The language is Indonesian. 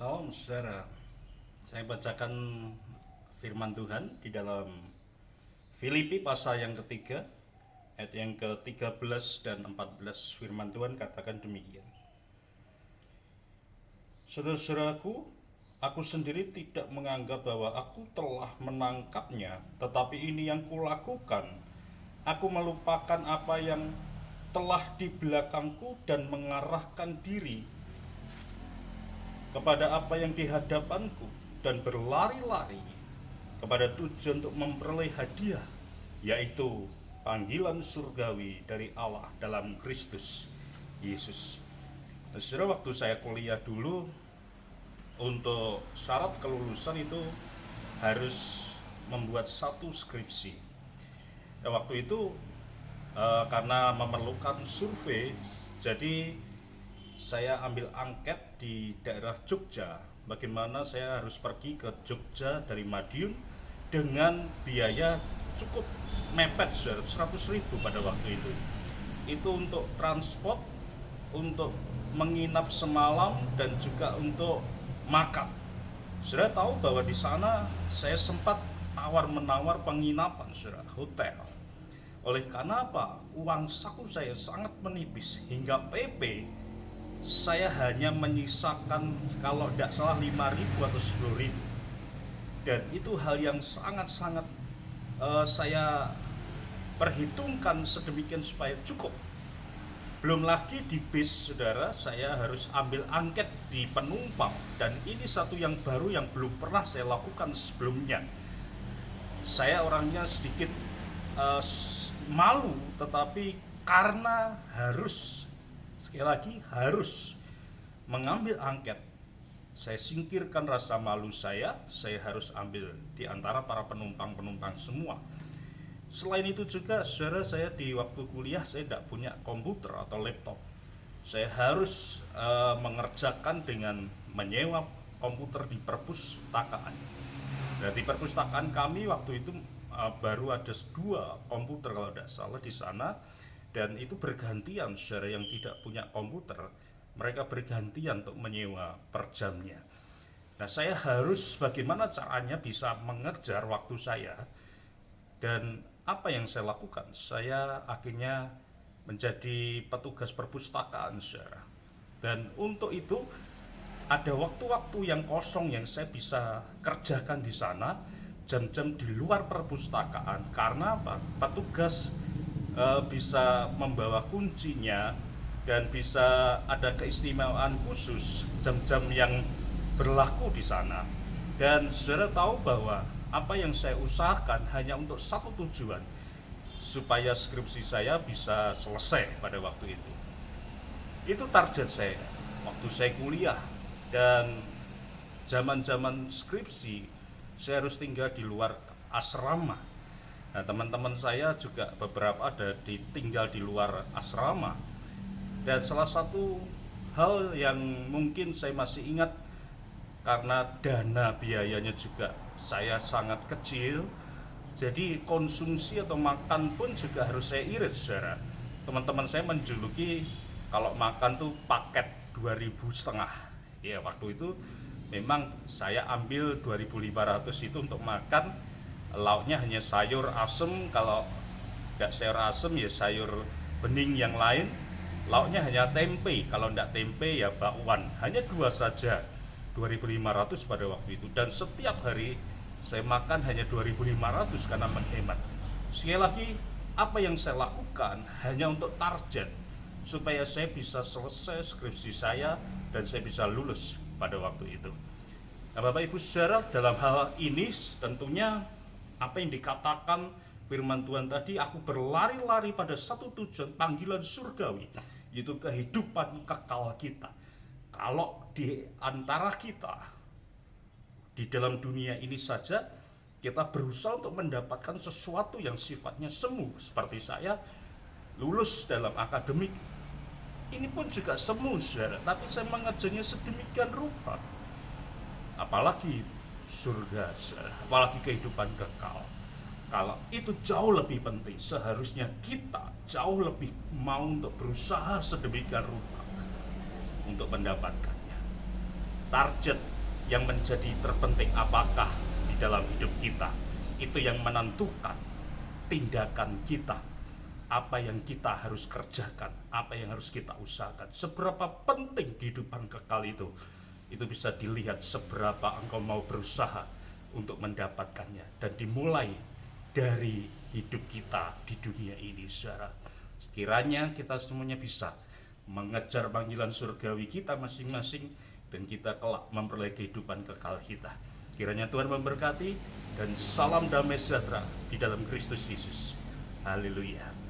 Salam saudara, saya bacakan firman Tuhan di dalam Filipi pasal yang ketiga, ayat yang ke-13 dan 14. Firman Tuhan katakan demikian. Saudara-saudaraku, aku sendiri tidak menganggap bahwa aku telah menangkapnya, tetapi ini yang kulakukan. Aku melupakan apa yang telah di belakangku dan mengarahkan diri kepada apa yang di hadapanku dan berlari-lari kepada tujuan untuk memperoleh hadiah, yaitu panggilan surgawi dari Allah dalam Kristus Yesus. Saudara, waktu saya kuliah dulu, untuk syarat kelulusan itu harus membuat satu skripsi. Waktu itu karena memerlukan survei, jadi saya ambil angket di daerah Jogja. Bagaimana saya harus pergi ke Jogja dari Madiun dengan biaya cukup mepet, 100.000 pada waktu itu. Itu untuk transport, untuk menginap semalam, dan juga untuk makan. Saudara tahu bahwa di sana saya sempat tawar-menawar penginapan, saudara, hotel. Oleh karena apa? Uang saku saya sangat menipis, hingga PP saya hanya menyisakan kalau tidak salah 5.000 atau 10.000. Dan itu hal yang sangat-sangat saya perhitungkan sedemikian supaya cukup. Belum lagi di bis, saudara, saya harus ambil angket di penumpang, dan ini satu yang baru yang belum pernah saya lakukan sebelumnya. Saya orangnya sedikit malu, tetapi karena harus, sekali lagi harus mengambil angket, saya singkirkan rasa malu saya harus ambil di antara para penumpang-penumpang semua. Selain itu juga, saudara, saya di waktu kuliah saya tidak punya komputer atau laptop. Saya harus mengerjakan dengan menyewa komputer di perpustakaan. Nah, di perpustakaan kami waktu itu baru ada 2 komputer kalau tidak salah di sana, dan itu bergantian. Saudara yang tidak punya komputer, mereka bergantian untuk menyewa per jamnya. Nah, saya harus bagaimana caranya bisa mengejar waktu saya. Dan apa yang saya lakukan? Saya akhirnya menjadi petugas perpustakaan, saudara. Dan untuk itu ada waktu-waktu yang kosong yang saya bisa kerjakan di sana, jam-jam di luar perpustakaan. Karena apa? Petugas bisa membawa kuncinya dan bisa ada keistimewaan khusus jam-jam yang berlaku di sana. Dan saudara tahu bahwa apa yang saya usahakan hanya untuk satu tujuan, supaya skripsi saya bisa selesai pada waktu itu. Itu target saya waktu saya kuliah. Dan zaman-zaman skripsi saya harus tinggal di luar asrama. Nah, teman-teman saya juga beberapa ada tinggal di luar asrama. Dan salah satu hal yang mungkin saya masih ingat, karena dana biayanya juga saya sangat kecil, jadi konsumsi atau makan pun juga harus saya irit, saudara. Teman-teman saya menjuluki kalau makan tuh paket 2.500. Ya, waktu itu memang saya ambil 2.500 itu untuk makan. Lauknya hanya sayur asem, kalau tidak sayur asem ya sayur bening yang lain. Lauknya hanya tempe, kalau tidak tempe ya bakwan. Hanya 2 saja, 2.500 pada waktu itu. Dan setiap hari saya makan hanya 2.500 karena menghemat. Sekali lagi, apa yang saya lakukan hanya untuk target, supaya saya bisa selesai skripsi saya dan saya bisa lulus pada waktu itu. Nah, Bapak Ibu saudara, dalam hal ini tentunya apa yang dikatakan firman Tuhan tadi, aku berlari-lari pada satu tujuan, panggilan surgawi, yaitu kehidupan kekal kita. Kalau di antara kita di dalam dunia ini saja kita berusaha untuk mendapatkan sesuatu yang sifatnya semu, seperti saya lulus dalam akademik, ini pun juga semu, saudara, tapi saya mengejarnya sedemikian rupa. Apalagi surga, saudara, apalagi kehidupan kekal. Kalau itu jauh lebih penting, seharusnya kita jauh lebih mau untuk berusaha sedemikian rupa untuk mendapatkannya. target yang menjadi terpenting apakah di dalam hidup kita. Itu yang menentukan tindakan kita, apa yang kita harus kerjakan, apa yang harus kita usahakan. Seberapa penting kehidupan kekal itu bisa dilihat seberapa engkau mau berusaha untuk mendapatkannya. Dan dimulai dari hidup kita di dunia ini, saudara. Sekiranya kita semuanya bisa mengejar panggilan surgawi kita masing-masing, dan kita kelak memperoleh kehidupan kekal kita. Kiranya Tuhan memberkati, dan salam damai sejahtera di dalam Kristus Yesus. Haleluya.